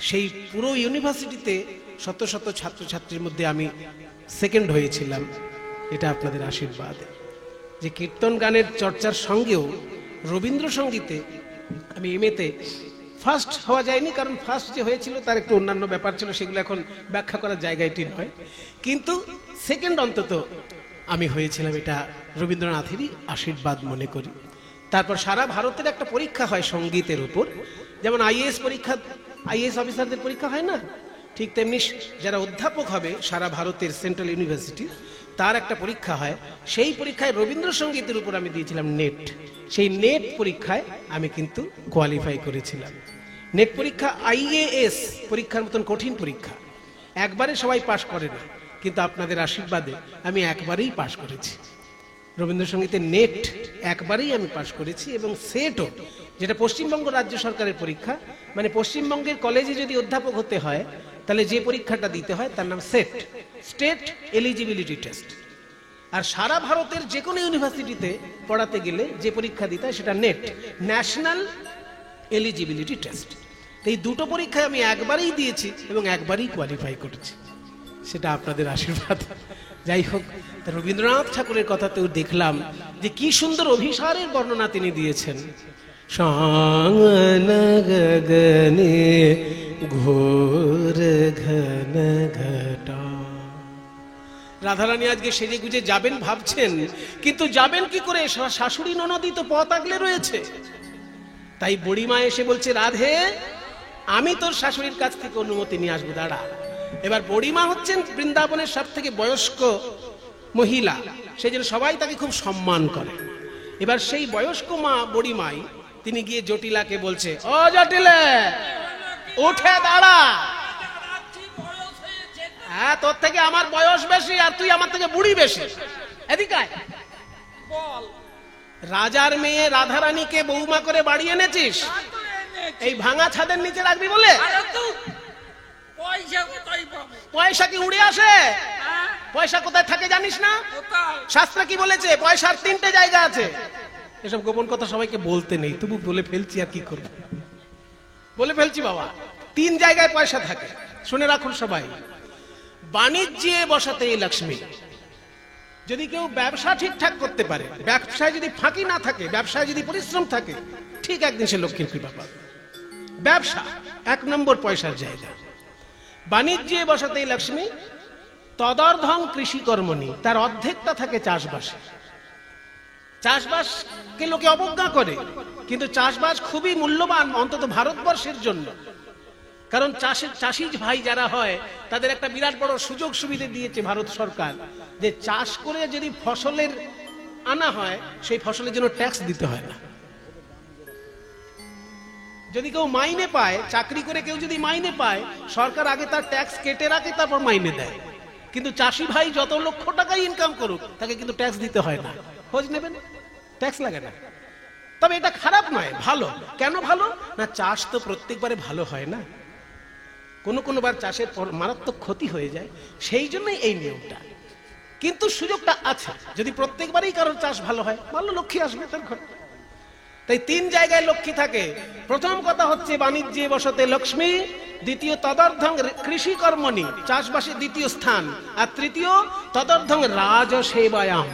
সেই পুরো ইউনিভার্সিটিতে শত শত ছাত্রছাত্রীর মধ্যে আমি সেকেন্ড হয়েছিলাম। এটা আপনাদের আশীর্বাদে। যে কীর্তন গানের চর্চার সঙ্গেও রবীন্দ্রসঙ্গীতে আমি MA-তে ফার্স্ট হওয়া যায়নি, কারণ ফার্স্ট যে হয়েছিল তার একটু অন্যান্য ব্যাপার ছিল, সেগুলো এখন ব্যাখ্যা করার জায়গাটি নয়, কিন্তু সেকেন্ড অন্তত আমি হয়েছিলাম। এটা রবীন্দ্রনাথেরই আশীর্বাদ মনে করি। তারপর সারা ভারতের একটা পরীক্ষা হয় সঙ্গীতের উপর, যেমন আইএএস অফিসারদের পরীক্ষা হয় না, ঠিক তেমনি যারা অধ্যাপক হবে সারা ভারতের সেন্ট্রাল ইউনিভার্সিটি, তার একটা পরীক্ষা হয়। সেই পরীক্ষায় রবীন্দ্রসঙ্গীতের উপর আমি দিয়েছিলাম নেট। সেই নেট পরীক্ষায় আমি কিন্তু কোয়ালিফাই করেছিলাম। নেট পরীক্ষা IAS পরীক্ষার মতন কঠিন পরীক্ষা, একবারে সবাই পাশ করে না, কিন্তু আপনাদের আশীর্বাদে আমি একবারেই পাশ করেছি। রবীন্দ্রসঙ্গীতের নেট একবারেই আমি পাশ করেছি, এবং সেটও, যেটা পশ্চিমবঙ্গ রাজ্য সরকারের পরীক্ষা, মানে পশ্চিমবঙ্গের কলেজে যদি অধ্যাপক হতে হয় তাহলে যে পরীক্ষাটা দিতে হয় তার নাম সেট, স্টেট এলিজিবিলিটি টেস্ট। আর সারা ভারতের যে কোনো ইউনিভার্সিটিতে পড়াতে গেলে যে পরীক্ষা দিতে হয় সেটা নেট, ন্যাশনাল এলিজিবিলিটি টেস্ট। এই দুটো পরীক্ষায় আমি একবারেই দিয়েছি এবং একবারেই কোয়ালিফাই করেছি, সেটা আপনাদের আশীর্বাদ। যাই হোক, রবীন্দ্রনাথ ঠাকুরের কথাতেও দেখলাম যে কি সুন্দর অভিসারের বর্ণনা তিনি দিয়েছেন। সাংন গগনে ঘোর ঘন ঘটা। রাধারানী আজকে সেজে গুজে যাবেন ভাবছেন, কিন্তু যাবেন কি করে? শাশুড়ি ননদি তো পথ আগলে রয়েছে। তাই বুড়িমা এসে বলছে, রাধে আমি তোর শাশুড়ির কাছ থেকে অনুমতি নিয়ে আসবো, দাঁড়া। এবার বুড়িমা হচ্ছেন বৃন্দাবনের সব থেকে বয়স্ক মহিলা, সেই জন্য সবাই তাকে খুব সম্মান করে। এবার সেই বয়স্ক মা বুড়িমাই তিনি গিয়ে জটিলাকে বলছে, ও জটিলে উঠে দাঁড়া, হ্যাঁ তোর থেকে আমার বয়স বেশি আর তুই আমার থেকে বুড়ি বেশি, এদিকে আয়। রাজার মেয়ে রাধারানীকে বৌমা করে বাড়ি এনেছিস, এই ভাঙা ছাদের নিচে রাখবি বলে? পয়সা কি উড়ে আসে? পয়সা কোথায় থাকে জানিস না? শাস্ত্রে কি বলেছে? পয়সার 3টে জায়গা আছে। এসব গোপন কথা সবাইকে বলতে নেই, তবু বলে ফেলছি, আর কি করব, বলে ফেলছি বাবা। 3 জায়গায় পয়সা থাকে, শুনে রাখুন সবাই। বাণিজ্যে বসাতে লক্ষ্মী। যদি কেউ ব্যবসা ঠিকঠাক করতে পারে, ব্যবসায় যদি ফাঁকি না থাকে, ব্যবসায় যদি পরিশ্রম থাকে, ঠিক একদিন সে লক্ষ্মীর কৃপা পাবে। ব্যবসা 1 নম্বর পয়সার জায়গা। বাণিজ্যে বসাতেই লক্ষ্মী, তদর্ধং কৃষি কর্মণি, তার অর্ধেকটা থাকে চাষবাসে। চাষবাসকে লোকে অবজ্ঞা করে, কিন্তু চাষবাস খুবই মূল্যবান, অন্তত ভারতবর্ষের জন্য। কারণ চাষি ভাই যারা হয় তাদের একটা বিরাট বড় সুযোগ সুবিধা দিয়েছে ভারত সরকার, যে চাষ করে যদি ফসলের আনা হয় সেই ফসলের জন্য ট্যাক্স দিতে হয় না। যদি কেউ মাইনে পায়, চাকরি করে কেউ যদি মাইনে পায়, সরকার আগে তার ট্যাক্স কেটে রাখে, তারপর মাইনে দেয়। কিন্তু চাষি ভাই যত লক্ষ টাকাই ইনকাম করুক, তাকে কিন্তু ট্যাক্স দিতে হয় না। খোঁজ নেবেন, ট্যাক্স লাগে না। তবে এটা খারাপ নয়, ভালো। কেন ভালো? না, চাষ তো প্রত্যেকবারে ভালো হয় না। কোনো বার চাষের মারাত্মক ক্ষতি হয়ে যায়, সেই জন্যই এই নিয়মটা। কিন্তু সুযোগটা আছে, যদি প্রত্যেকবারই কারোর চাষ ভালো হয়, ভালো লক্ষ্মী আসবে তার ঘরে। তাই 3 জায়গায় লক্ষ্মী থাকে। প্রথম কথা হচ্ছে বাণিজ্যে বসতে লক্ষ্মী, দ্বিতীয় তদর্ধং কৃষি কর্মণি, চাষবাসে দ্বিতীয় স্থান, আর তৃতীয় তদর্ধং রাজ সেবায়াম,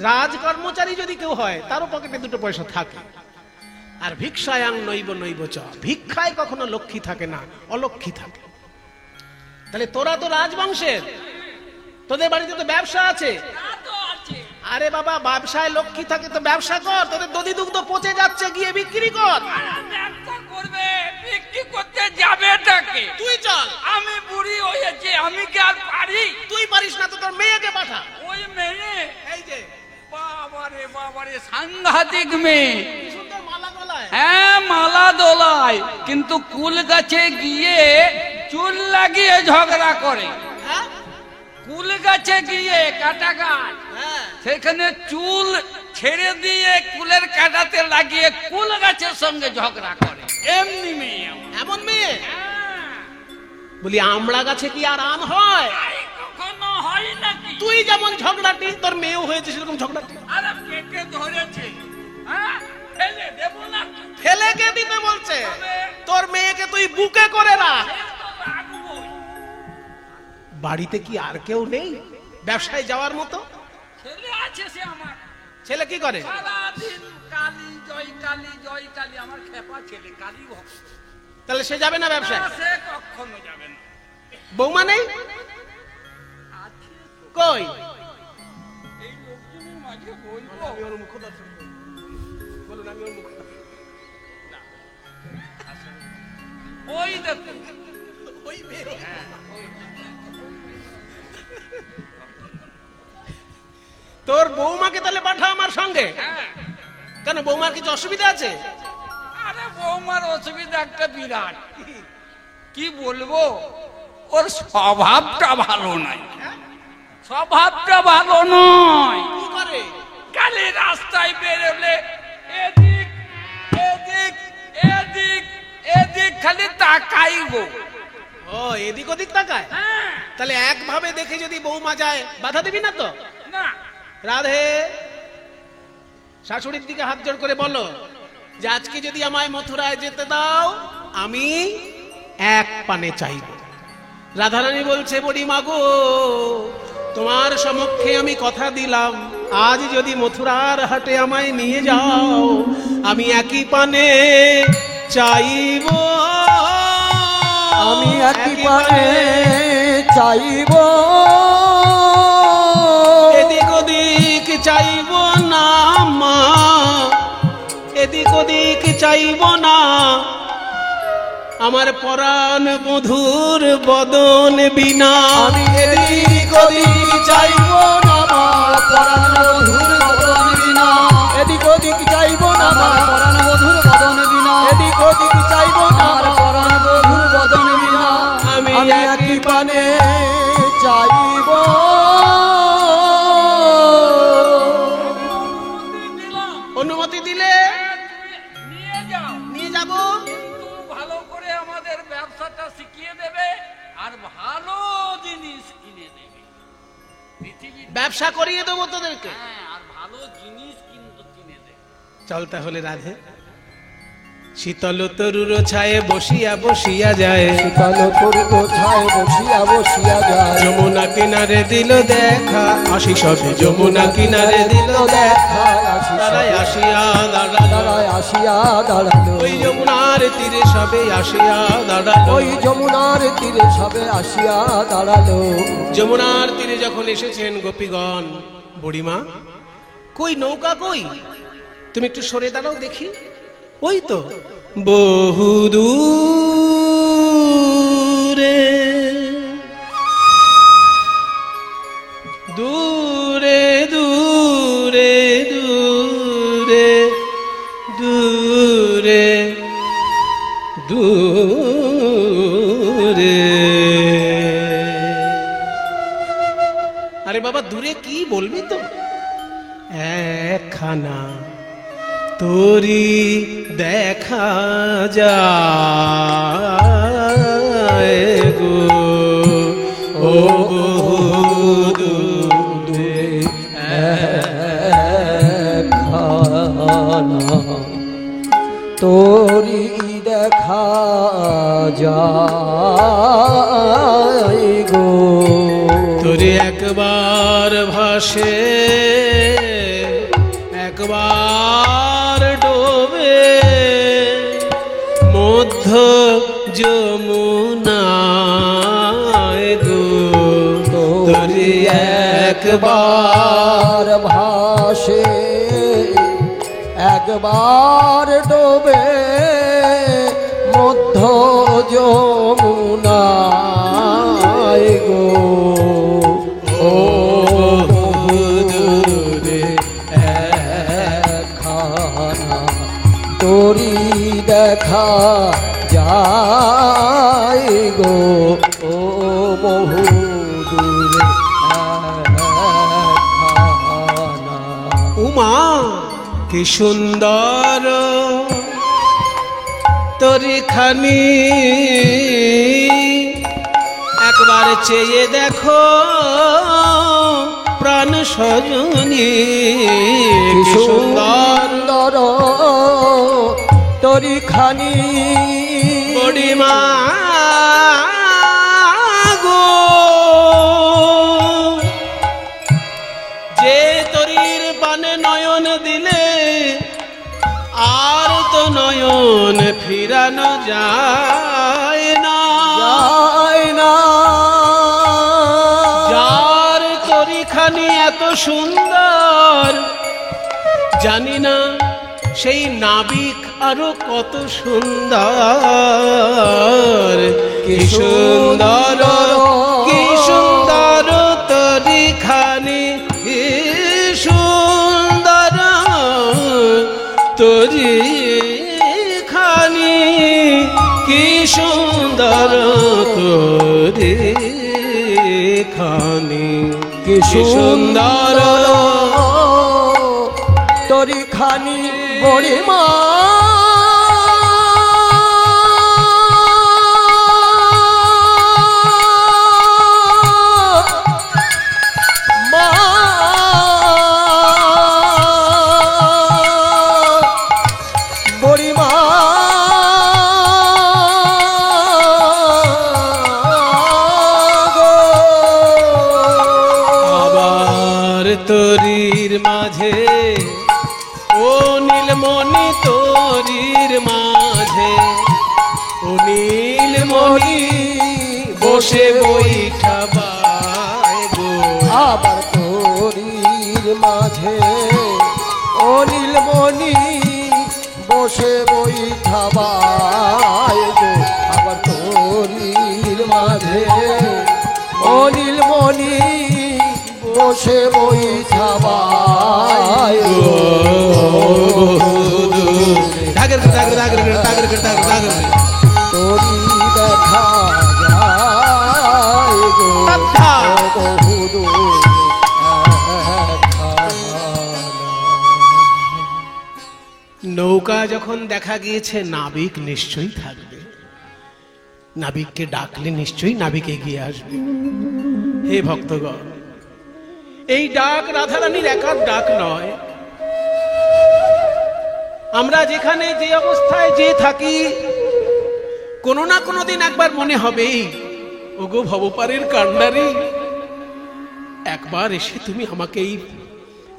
রাজ কর্মচারী যদি কেউ হয় তারও পকেটে 2 পয়সা থাকে। আর ভিক্ষায়াং নৈব নৈব চ, ভিক্ষায় কখনো লক্ষ্মী থাকে না, অলক্ষ্মী থাকে। তাহলে তোরা তো রাজবংশের, তোদের বাড়িতে তো ব্যবসা আছে। আরে বাবা, ব্যবসায় লক্ষ্মী থাকে তো ব্যবসা কর, তোদের দধি দুগ্ধ পচে যাচ্ছে, গিয়ে বিক্রি কর। ব্যবসা করবে, বিক্রি করতে যাবে টাকে। তুই চল, আমি বুড়ি হয়েছি, আমি কি আর পারি? তুই পারিস না তো তোর মেয়েকে পাঠা। ওই মেয়ে, এই যে বাবারে বাবারে, সাংঘাতিক মেয়ে। কি সুন্দর মালা গলায়। হ্যাঁ, মালা দোলায়, কিন্তু কুল গাছে গিয়ে চুল লাগিয়ে ঝগড়া করে। হ্যাঁ কুল গাছে গিয়ে, কাটা গাছ, হ্যাঁ, সেখানে চুল ছেড়ে দিয়ে কুলের কাটাতে লাগিয়ে কুল গাছের সঙ্গে ঝগড়া করে। এমনি মেয়ে আমার। এমন মেয়ে। হ্যাঁ। বলি আমড়া গাছে কি আর আম হয়? তাই কখনো হয় নাকি? তুই যেমন ঝগড়াটি, তোর মেয়েও হয়েছে সেরকম ঝগড়াটি। আরে পেটে ধরেছে। হ্যাঁ, ফেলে দেবো না। ফেলে কে দিতে বলছে? তোর মেয়েকে তুই বুকে করে রাখ। সে তো রাখবোই। বাড়িতে কি আর কেউ নেই ব্যবসায় যাওয়ার মতো? ছেলে আছে সে আমার। ছেলে কি করে? সারাদিন কালী জয় কালী জয় কালী, আমার খেপা ছেলে কালী ভক্ত। তাহলে সে যাবে না ব্যবসায়? না, সে কখনো যাবে না। বৌমা নেই? আছে তো। কই? এই লোকজনের মাঝে বলবো? ওই দেখো, তোর বৌমাকে তাহলে পাঠা আমার সঙ্গে। হ্যাঁ। কেন, বৌমার কিছু অসুবিধা আছে? আরে বৌমার অসুবিধা একটা বিরাট। কি বলবো, ওর স্বভাবটা ভালো নাই। স্বভাবটা ভালো নয়। কি করে? খালি রাস্তায় বেরোলে এদিক এদিক এদিক এদিক খালি তাকাইবো। ও, এদিক ওদিক তাকায়। হ্যাঁ। তাহলে একভাবে দেখে যদি বৌমা যায়, বাধা দিবি না তো? না, রাধে, শাশুড়ির দিকে হাত জোড় করে বলো যে আজকে যদি আমায় মথুরায় যেতে দাও, আমি 1 পানে চাইব। রাধারানী বলছে, বড়ি মাগো, তোমার সমক্ষে আমি কথা দিলাম, আজ যদি মথুরার হাটে আমায় নিয়ে যাও, আমি 1 পানে চাইব। আমি একই পানে চাইব, এদিক ওদিক চাইব না মা, এদিক ওদিক চাইব না, আমার পরাণ মধুর বদন বিনা। আমি এদিক ওদিক চাইব না মা, পরাণ মধুর বদন বিনা। এদিক ওদিক চাইব না মা, পরাণ মধুর বদন বিনা। এদিক ওদিক চাইব না মা, পরাণ মধুর বদন বিনা। আমি একই পানে চাইব। দিলাম। অনুমতি দিলে নিয়ে যাও, নিয়ে যাব। কিন্তু ভালো করে আমাদের ব্যবসাটা শিখিয়ে দেবে আর ভালো জিনিস কিনে দেবে। পৃথিবীর ব্যবসা করিয়ে দেবো তোদেরকে। হ্যাঁ, আর ভালো জিনিস কিন্তু কিনে দেবে। চল তাহলে রাধে। শীতল তরুর ছায়ে বসিয়া বসিয়া যায়, শীতল তরু ছায় বসিয়া বসিয়া যায়। যমুনা কিনারে দিল দেখা, আসি সবে যমুনা কিনারে দিল দেখা, তারাই আসিয়া দাঁড়ালো, দাঁড়ায় আসিয়া দাঁড়ালো। ওই যমুনার তীরে সবে আসিয়া দাঁড়ালো। ওই যমুনার তীরে সবে আসিয়া দাঁড়ালো। যমুনার তীরে যখন এসেছেন গোপীগণ, বুড়িমা কই, নৌকা কই? তুমি একটু সরে দাঁড়াও দেখি। ওই তো বহু দূরে দূরে দূরে দূরে দূরে দূরে। আরে বাবা, দূরে কি বলবি তো? একখানা তোরি দেখা যায়। যায় গো। তোরে একবার ভাসে একবার ডোবে মধ্য যমুনায় গো। তোরে একবার একবার ভাসে একবার ডোবে মধ্য যমুনায় গো। ও দূরে একখানা তোরি দেখা যায় গো। ও বহু দূরে একখানা। উমা কি সুন্দর তোরি খানি একবার চেয়ে দেখো প্রাণ সজনী কি সুন্দর সুন্দর তোরি খানি বড়িমা গো। যে তরির পানে নয়ন দিলে আর তো নয়ন ফিরানো যায় না। যায় না। যার তরিখানি এত সুন্দর জানি না সেই নাবিক আরো কত সুন্দর। কি সুন্দর কি সুন্দর তরিখানি কি সুন্দর তরিখানি কি সুন্দর তরিখানি কি সুন্দর তোরি খানি বড়িমা। মা বড়িমা গো। আবার তরির মাঝে ও নীলমণি তরির মাঝে ও নীলমণি বসে বৈঠা বায় গো। আবার তোরির মাঝে ও নীলমণি বসে বৈঠাবায় গো। আবার তোরির মাঝে ও নীলমণি বসে বৈঠাবায় গো। দাগের দাগের দাগের দাগের দাগের দাগের তোরি দেখা যায় গো। আচ্ছা। বহু দূরে একখানা। নৌকা যখন দেখা গিয়েছে নাবিক নিশ্চয়ই থাকবে। নাবিককে ডাকলে নিশ্চয়ই নাবিক এগিয়ে আসবে। হে ভক্তগণ, এই ডাক রাধারানীর একার ডাক নয়। আমরা যেখানে যে অবস্থায় যে থাকি কোনো না কোনো দিন একবার মনে হবেই ওগো ভবপারের কান্ডারি, একবার এসে তুমি আমাকে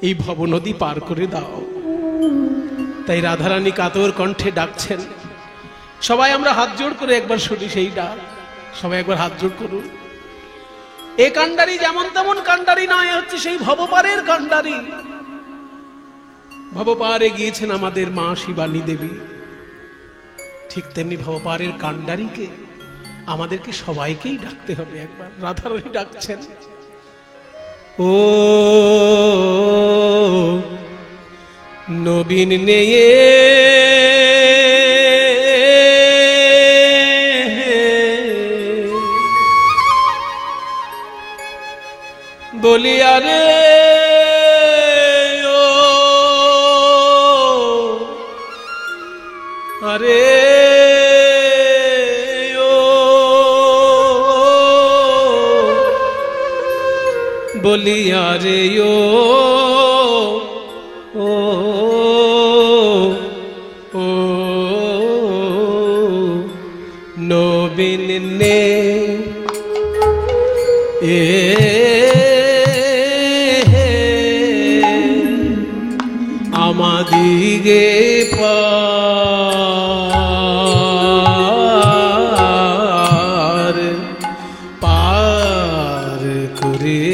এই ভবনদী পার করে দাও। তাই রাধারানী কাতর কণ্ঠে ডাকছেন। সবাই আমরা হাত জোড় করে একবার শুনি সেই ডাক। সবাই একবার হাত জোড় করুন। এ কান্ডারি যেমন তেমন কান্ডারি নয়, হচ্ছে সেই ভবপারের কান্ডারি। ভবপারে গিয়েছেন আমাদের মা শিবানী দেবী, ঠিক তেমনি ভবপারের কান্ডারিকে আমাদেরকে সবাইকেই ডাকতে হবে একবার। রাধারানী ডাকছেন, ও নবীন নেয়ে বলিয়া রে ও আরে ও বলিয়া রে ও ও ও নবীন নে আমাদিগে পার পার করে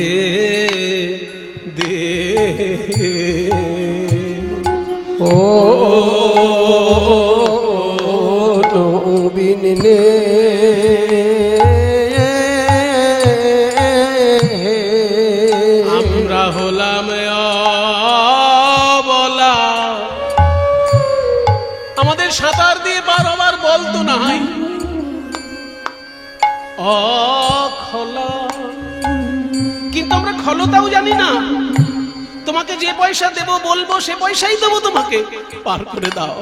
দে ও নবীন নে আমরা হলাম অবলা, আমাদের সাঁতার দিয়ে পার হবার বলতো নাই, অখলা, কিন্তু আমরা খলতাও জানি না। তোমাকে যে পয়সা দেব বলবো সে পয়সাই দেবো তোমাকে, পার করে দাও।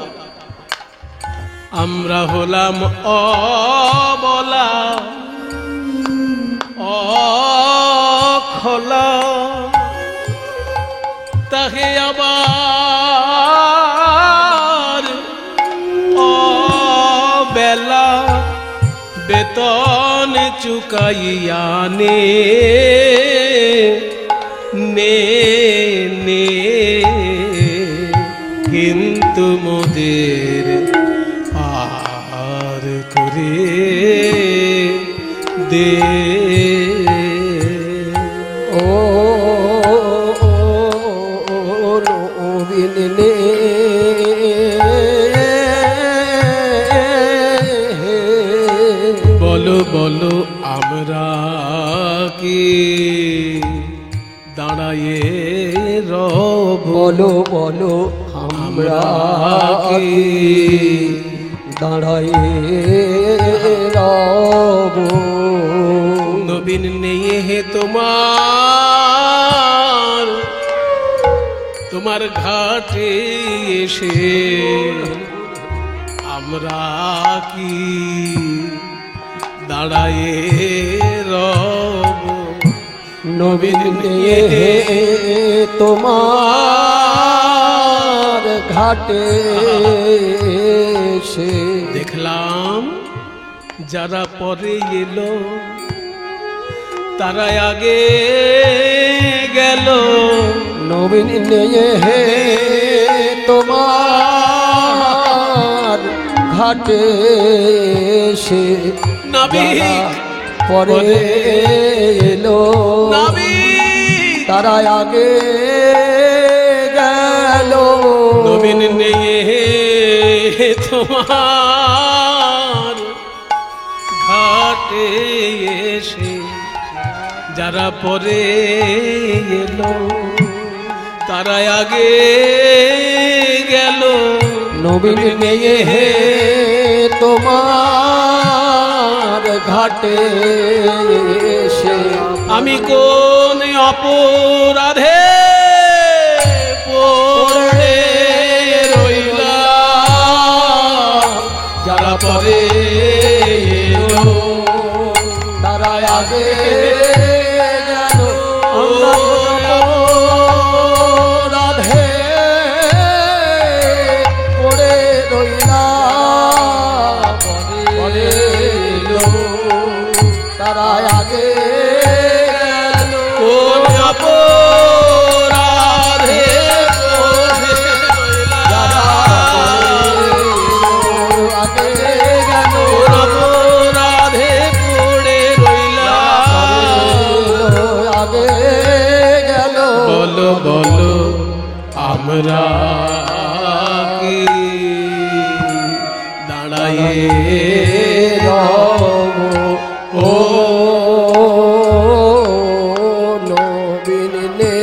আমরা হলাম অবলা অখলা, তাহে আবার অবেলা বেতন চুকাইয়া নে নে নে, কিন্তু মোদের পার করে দে। ও নবীন নে বলো বলো আমরা কি দাঁড়ায়ে রব, বলো বলো আমরা কি দাঁড়ায়ে রব। নবীন নেই হে তোমার, তোমার ঘাটে এসে আমরা কি দাঁড়ায়ে রব। নবীন নিয়ে তোমার ঘাটে সে দেখলাম যারা পরে এলো তারা আগে গেল। নবীন নিয়ে তোমার ঘাটে সে নবী পরে এলো, তারা আগে গেল। নবীন নিয়ে তোমার ঘাটে এসে যারা পরে এলো তারা আগে গেল। নবীন নিয়ে তোমার ঘাটে এসে আমি কোন অপরাধে পড়ে রইলাম, যারা পরে এলো তারা আগে গেল। রাধে পড়ে রইলাম, পরে এলো তারা আগে গেল। কোন অপরাধে পড়ে রইলাম, আগে গেল। কোন অপরাধে পড়ে রইলাম, আগে গেল। বলো বলো আমরা কি দাঁড়ায়ে রব। ও নবীন নে